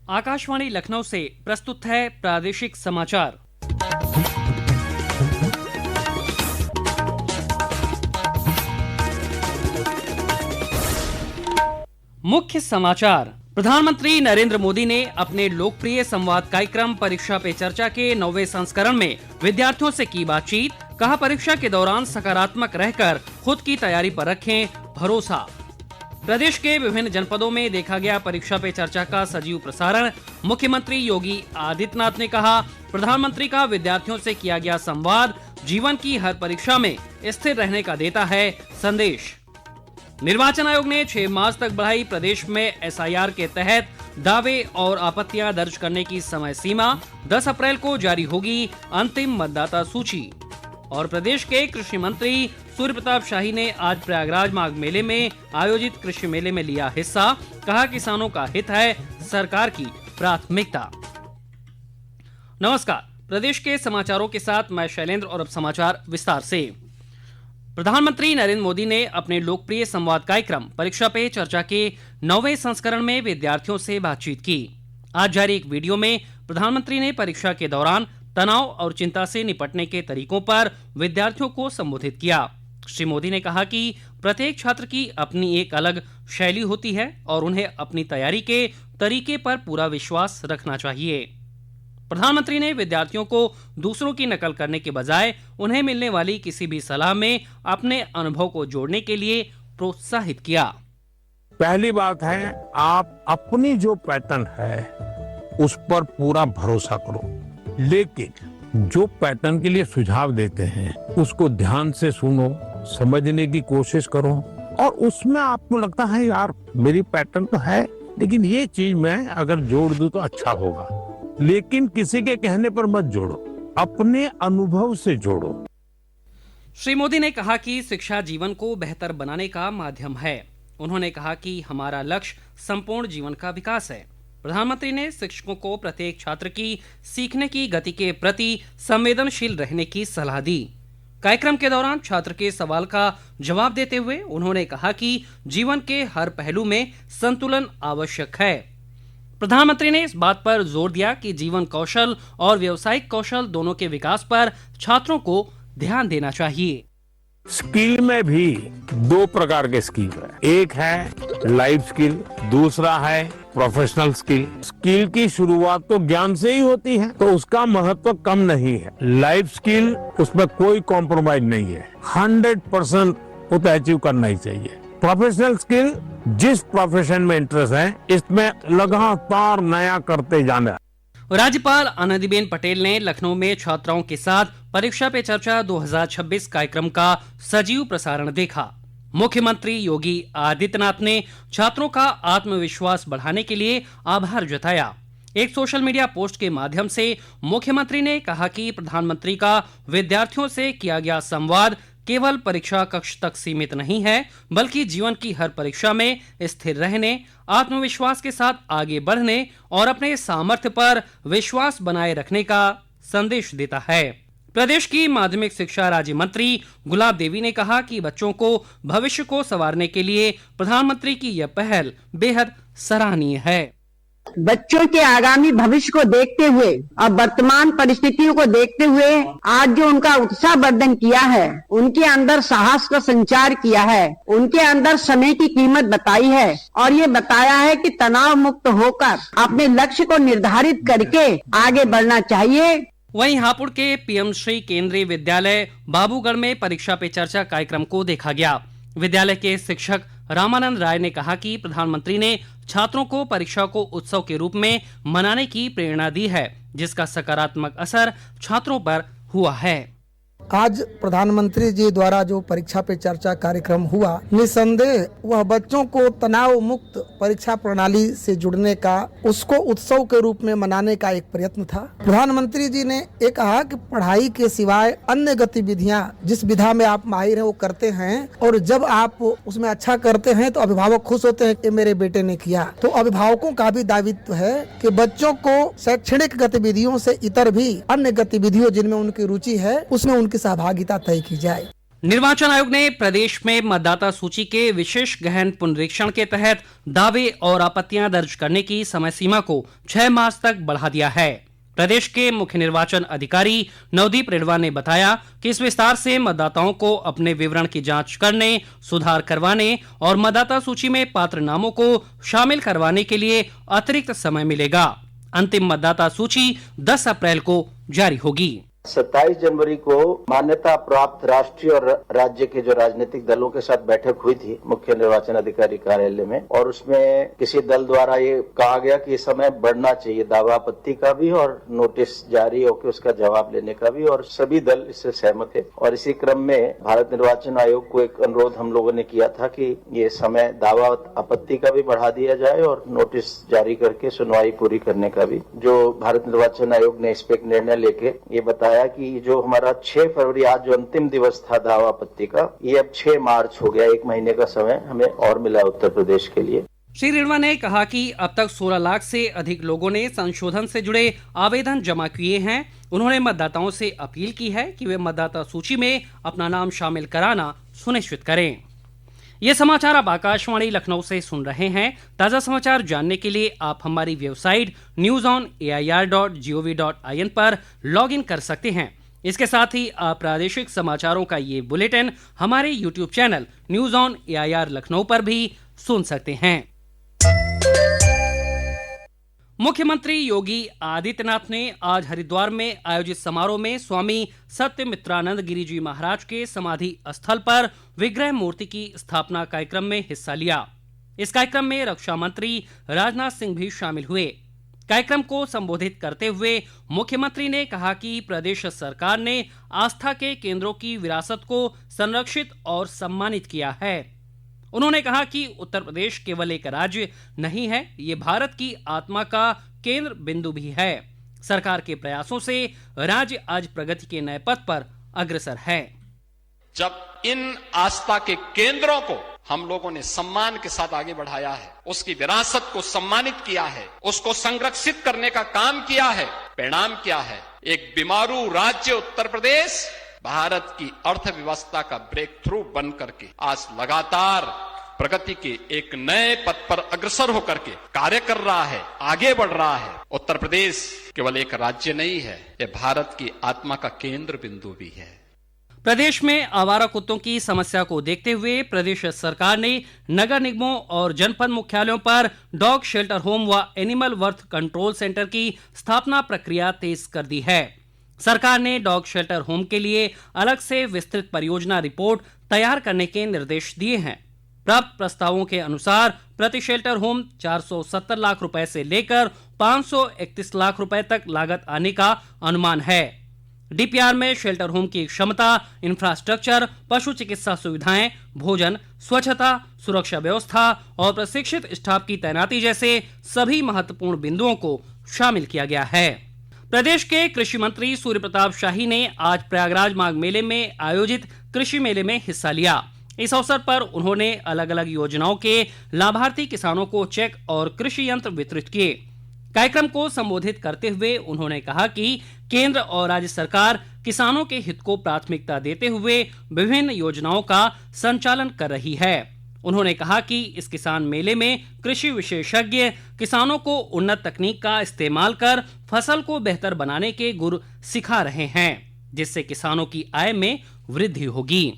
आकाशवाणी लखनऊ से प्रस्तुत है प्रादेशिक समाचार। मुख्य समाचार। प्रधानमंत्री नरेंद्र मोदी ने अपने लोकप्रिय संवाद कार्यक्रम परीक्षा पे चर्चा के 9वें संस्करण में विद्यार्थियों से की बातचीत। कहा, परीक्षा के दौरान सकारात्मक रहकर खुद की तैयारी पर रखें भरोसा। प्रदेश के विभिन्न जनपदों में देखा गया परीक्षा पे चर्चा का सजीव प्रसारण। मुख्यमंत्री योगी आदित्यनाथ ने कहा, प्रधानमंत्री का विद्यार्थियों से किया गया संवाद जीवन की हर परीक्षा में स्थिर रहने का देता है संदेश। निर्वाचन आयोग ने 6 मार्च तक बढ़ाई प्रदेश में एसआईआर के तहत दावे और आपत्तियां दर्ज करने की समय सीमा। 10 अप्रैल को जारी होगी अंतिम मतदाता सूची। और प्रदेश के कृषि मंत्री सूर्य प्रताप शाही ने आज प्रयागराज माघ मेले में आयोजित कृषि मेले में लिया हिस्सा। कहा, किसानों का हित है सरकार की प्राथमिकता। नमस्कार, प्रदेश के समाचारों के साथ मैं शैलेंद्र और अब समाचार विस्तार से। प्रधानमंत्री नरेंद्र मोदी ने अपने लोकप्रिय संवाद कार्यक्रम परीक्षा पे चर्चा के 9वें संस्करण में विद्यार्थियों से बातचीत की। आज जारी एक वीडियो में प्रधानमंत्री ने परीक्षा के दौरान तनाव और चिंता से निपटने के तरीकों पर विद्यार्थियों को संबोधित किया। श्री मोदी ने कहा कि प्रत्येक छात्र की अपनी एक अलग शैली होती है और उन्हें अपनी तैयारी के तरीके पर पूरा विश्वास रखना चाहिए। प्रधानमंत्री ने विद्यार्थियों को दूसरों की नकल करने के बजाय उन्हें मिलने वाली किसी भी सलाह में अपने अनुभव को जोड़ने के लिए प्रोत्साहित किया। पहली बात है, आप अपनी जो पैटर्न है उस पर पूरा भरोसा करो, लेकिन जो पैटर्न के लिए सुझाव देते हैं उसको ध्यान से सुनो, समझने की कोशिश करो और उसमें आपको लगता है यार मेरी पैटर्न तो है लेकिन ये चीज मैं अगर जोड़ दूं तो अच्छा होगा, लेकिन किसी के कहने पर मत जोड़ो, अपने अनुभव से जोड़ो। श्री मोदी ने कहा कि शिक्षा जीवन को बेहतर बनाने का माध्यम है। उन्होंने कहा कि हमारा लक्ष्य संपूर्ण जीवन का विकास है। प्रधानमंत्री ने शिक्षकों को प्रत्येक छात्र की सीखने की गति के प्रति संवेदनशील रहने की सलाह दी। कार्यक्रम के दौरान छात्र के सवाल का जवाब देते हुए उन्होंने कहा कि जीवन के हर पहलू में संतुलन आवश्यक है। प्रधानमंत्री ने इस बात पर जोर दिया कि जीवन कौशल और व्यावसायिक कौशल दोनों के विकास पर छात्रों को ध्यान देना चाहिए। स्किल में भी 2 प्रकार के स्किल है, एक है लाइफ स्किल, दूसरा है प्रोफेशनल स्किल। स्किल की शुरुआत तो ज्ञान से ही होती है तो उसका महत्व कम नहीं है। लाइफ स्किल उसमें कोई कॉम्प्रोमाइज नहीं है, 100% वो तो अचीव करना ही चाहिए। प्रोफेशनल स्किल जिस प्रोफेशन में इंटरेस्ट है इसमें लगातार नया करते जाना। राज्यपाल आनंदीबेन पटेल ने लखनऊ में छात्राओं के साथ परीक्षा पे चर्चा 2026 कार्यक्रम का सजीव प्रसारण देखा। मुख्यमंत्री योगी आदित्यनाथ ने छात्रों का आत्मविश्वास बढ़ाने के लिए आभार जताया। एक सोशल मीडिया पोस्ट के माध्यम से मुख्यमंत्री ने कहा कि प्रधानमंत्री का विद्यार्थियों से किया गया संवाद केवल परीक्षा कक्ष तक सीमित नहीं है, बल्कि जीवन की हर परीक्षा में स्थिर रहने, आत्मविश्वास के साथ आगे बढ़ने और अपने सामर्थ्य पर विश्वास बनाए रखने का संदेश देता है। प्रदेश की माध्यमिक शिक्षा राज्य मंत्री गुलाब देवी ने कहा कि बच्चों को भविष्य को संवारने के लिए प्रधानमंत्री की यह पहल बेहद सराहनीय है। बच्चों के आगामी भविष्य को देखते हुए और वर्तमान परिस्थितियों को देखते हुए आज जो उनका उत्साहवर्धन किया है, उनके अंदर साहस का संचार किया है, उनके अंदर समय की कीमत बताई है और ये बताया है कि तनाव मुक्त होकर अपने लक्ष्य को निर्धारित करके आगे बढ़ना चाहिए। वहीं हापुड़ के पीएम श्री केंद्रीय विद्यालय बाबूगढ़ में परीक्षा पे चर्चा कार्यक्रम को देखा गया। विद्यालय के शिक्षक रामानंद राय ने कहा कि प्रधानमंत्री ने छात्रों को परीक्षा को उत्सव के रूप में मनाने की प्रेरणा दी है, जिसका सकारात्मक असर छात्रों पर हुआ है। आज प्रधानमंत्री जी द्वारा जो परीक्षा पे चर्चा कार्यक्रम हुआ, निसंदेह वह बच्चों को तनाव मुक्त परीक्षा प्रणाली से जुड़ने का, उसको उत्सव के रूप में मनाने का एक प्रयत्न था। प्रधानमंत्री जी ने ये कहा कि पढ़ाई के सिवाय अन्य गतिविधियां जिस विधा में आप माहिर हैं वो करते हैं और जब आप उसमें अच्छा करते हैं तो अभिभावक खुश होते हैं कि मेरे बेटे ने किया। तो अभिभावकों का भी दायित्व है कि बच्चों को शैक्षणिक गतिविधियों से इतर भी अन्य गतिविधियों जिनमें उनकी रुचि है उसमें उनकी सहभागिता तय की जाए। निर्वाचन आयोग ने प्रदेश में मतदाता सूची के विशेष गहन पुनरीक्षण के तहत दावे और आपत्तियां दर्ज करने की समय सीमा को 6 मार्च तक बढ़ा दिया है। प्रदेश के मुख्य निर्वाचन अधिकारी नवदीप रेडवा ने बताया कि इस विस्तार से मतदाताओं को अपने विवरण की जांच करने, सुधार करवाने और मतदाता सूची में पात्र नामों को शामिल करवाने के लिए अतिरिक्त समय मिलेगा। अंतिम मतदाता सूची 10 अप्रैल को जारी होगी। 27 जनवरी को मान्यता प्राप्त राष्ट्रीय और राज्य के जो राजनीतिक दलों के साथ बैठक हुई थी मुख्य निर्वाचन अधिकारी कार्यालय में, और उसमें किसी दल द्वारा ये कहा गया कि समय बढ़ना चाहिए दावा आपत्ति का भी और नोटिस जारी होकर उसका जवाब लेने का भी, और सभी दल इससे सहमत थे। और इसी क्रम में भारत निर्वाचन आयोग को एक अनुरोध हम लोगों ने किया था कि ये समय दावा आपत्ति का भी बढ़ा दिया जाए और नोटिस जारी करके सुनवाई पूरी करने का भी। जो भारत निर्वाचन आयोग ने इस पे एक निर्णय लेके ये बताया कि जो हमारा 6 फरवरी आज जो अंतिम दिवस था दावा आपत्ति का, ये अब 6 मार्च हो गया। 1 महीने का समय हमें और मिला उत्तर प्रदेश के लिए। श्री रेडवा ने कहा कि अब तक 16 लाख से अधिक लोगों ने संशोधन से जुड़े आवेदन जमा किए हैं। उन्होंने मतदाताओं से अपील की है कि वे मतदाता सूची में अपना नाम शामिल कराना सुनिश्चित करें। ये समाचार आप आकाशवाणी लखनऊ से सुन रहे हैं। ताजा समाचार जानने के लिए आप हमारी वेबसाइट newsonair.gov.in पर लॉगिन कर सकते हैं। इसके साथ ही आप प्रादेशिक समाचारों का ये बुलेटिन हमारे YouTube channel news on AIR Lucknow पर भी सुन सकते हैं। मुख्यमंत्री योगी आदित्यनाथ ने आज हरिद्वार में आयोजित समारोह में स्वामी सत्यमित्रानंद गिरी जी महाराज के समाधि स्थल पर विग्रह मूर्ति की स्थापना कार्यक्रम में हिस्सा लिया। इस कार्यक्रम में रक्षा मंत्री राजनाथ सिंह भी शामिल हुए। कार्यक्रम को संबोधित करते हुए मुख्यमंत्री ने कहा कि प्रदेश सरकार ने आस्था के केंद्रों की विरासत को संरक्षित और सम्मानित किया है। उन्होंने कहा कि उत्तर प्रदेश केवल एक राज्य नहीं है, ये भारत की आत्मा का केंद्र बिंदु भी है। सरकार के प्रयासों से राज्य आज प्रगति के नए पथ पर अग्रसर है। जब इन आस्था के केंद्रों को हम लोगों ने सम्मान के साथ आगे बढ़ाया है, उसकी विरासत को सम्मानित किया है, उसको संरक्षित करने का काम किया है, परिणाम क्या है? एक बीमारू राज्य उत्तर प्रदेश भारत की अर्थव्यवस्था का ब्रेक थ्रू बन करके आज लगातार प्रगति के एक नए पथ पर अग्रसर होकर के कार्य कर रहा है, आगे बढ़ रहा है। उत्तर प्रदेश केवल एक राज्य नहीं है, यह भारत की आत्मा का केंद्र बिंदु भी है। प्रदेश में आवारा कुत्तों की समस्या को देखते हुए प्रदेश सरकार ने नगर निगमों और जनपद मुख्यालयों पर डॉग शेल्टर होम व एनिमल बर्थ कंट्रोल सेंटर की स्थापना प्रक्रिया तेज कर दी है। सरकार ने डॉग शेल्टर होम के लिए अलग से विस्तृत परियोजना रिपोर्ट तैयार करने के निर्देश दिए हैं। प्राप्त प्रस्तावों के अनुसार प्रति शेल्टर होम 470 लाख रुपए से लेकर 531 लाख रुपए तक लागत आने का अनुमान है। डीपीआर में शेल्टर होम की क्षमता, इंफ्रास्ट्रक्चर, पशु चिकित्सा सुविधाएं, भोजन, स्वच्छता, सुरक्षा व्यवस्था और प्रशिक्षित स्टाफ की तैनाती जैसे सभी महत्वपूर्ण बिंदुओं को शामिल किया गया है। प्रदेश के कृषि मंत्री सूर्य प्रताप शाही ने आज प्रयागराज माघ मेले में आयोजित कृषि मेले में हिस्सा लिया। इस अवसर पर उन्होंने अलग अलग योजनाओं के लाभार्थी किसानों को चेक और कृषि यंत्र वितरित किए। कार्यक्रम को संबोधित करते हुए उन्होंने कहा कि केंद्र और राज्य सरकार किसानों के हित को प्राथमिकता देते हुए विभिन्न योजनाओं का संचालन कर रही है। उन्होंने कहा कि इस किसान मेले में कृषि विशेषज्ञ किसानों को उन्नत तकनीक का इस्तेमाल कर फसल को बेहतर बनाने के गुर सिखा रहे हैं, जिससे किसानों की आय में वृद्धि होगी।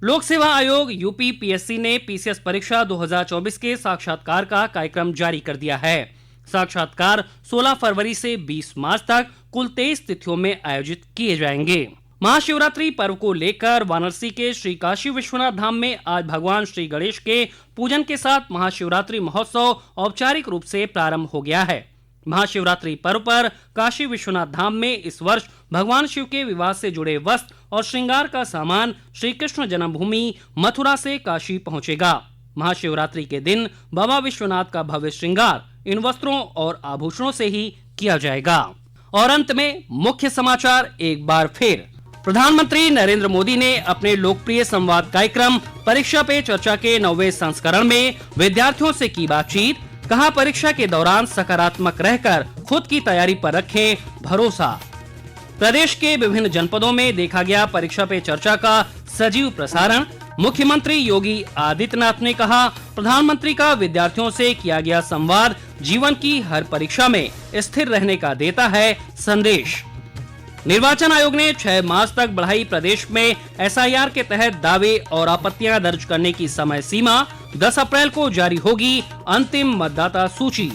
लोक सेवा आयोग यूपी पीएससी ने पीसीएस परीक्षा 2024 के साक्षात्कार का कार्यक्रम जारी कर दिया है। साक्षात्कार 16 फरवरी से 20 मार्च तक कुल 23 तिथियों में आयोजित किए जाएंगे। महाशिवरात्रि पर्व को लेकर वाराणसी के श्री काशी विश्वनाथ धाम में आज भगवान श्री गणेश के पूजन के साथ महाशिवरात्रि महोत्सव औपचारिक रूप से प्रारंभ हो गया है। महाशिवरात्रि पर्व पर काशी विश्वनाथ धाम में इस वर्ष भगवान शिव के विवाह से जुड़े वस्त्र और श्रृंगार का सामान श्री कृष्ण जन्मभूमि मथुरा से काशी पहुंचेगा। महाशिवरात्रि के दिन बाबा विश्वनाथ का भव्य श्रृंगार इन वस्त्रों और आभूषणों से ही किया जाएगा। और अंत में मुख्य समाचार एक बार फिर। प्रधानमंत्री नरेंद्र मोदी ने अपने लोकप्रिय संवाद कार्यक्रम परीक्षा पे चर्चा के 9वें संस्करण में विद्यार्थियों से की बातचीत। कहा, परीक्षा के दौरान सकारात्मक रहकर खुद की तैयारी पर रखें भरोसा। प्रदेश के विभिन्न जनपदों में देखा गया परीक्षा पे चर्चा का सजीव प्रसारण। मुख्यमंत्री योगी आदित्यनाथ ने कहा, प्रधानमंत्री का विद्यार्थियों से किया गया संवाद जीवन की हर परीक्षा में स्थिर रहने का देता है संदेश। निर्वाचन आयोग ने 6 मार्च तक बढ़ाई प्रदेश में SIR के तहत दावे और आपत्तियां दर्ज करने की समय सीमा। 10 अप्रैल को जारी होगी अंतिम मतदाता सूची।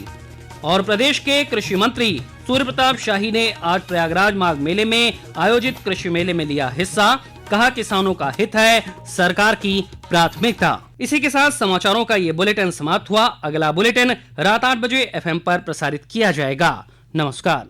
और प्रदेश के कृषि मंत्री सूर्य प्रताप शाही ने आज प्रयागराज माघ मेले में आयोजित कृषि मेले में लिया हिस्सा। कहा, किसानों का हित है सरकार की प्राथमिकता। इसी के साथ समाचारों का ये बुलेटिन समाप्त हुआ। अगला बुलेटिन रात 8 बजे FM पर प्रसारित किया जाएगा। नमस्कार।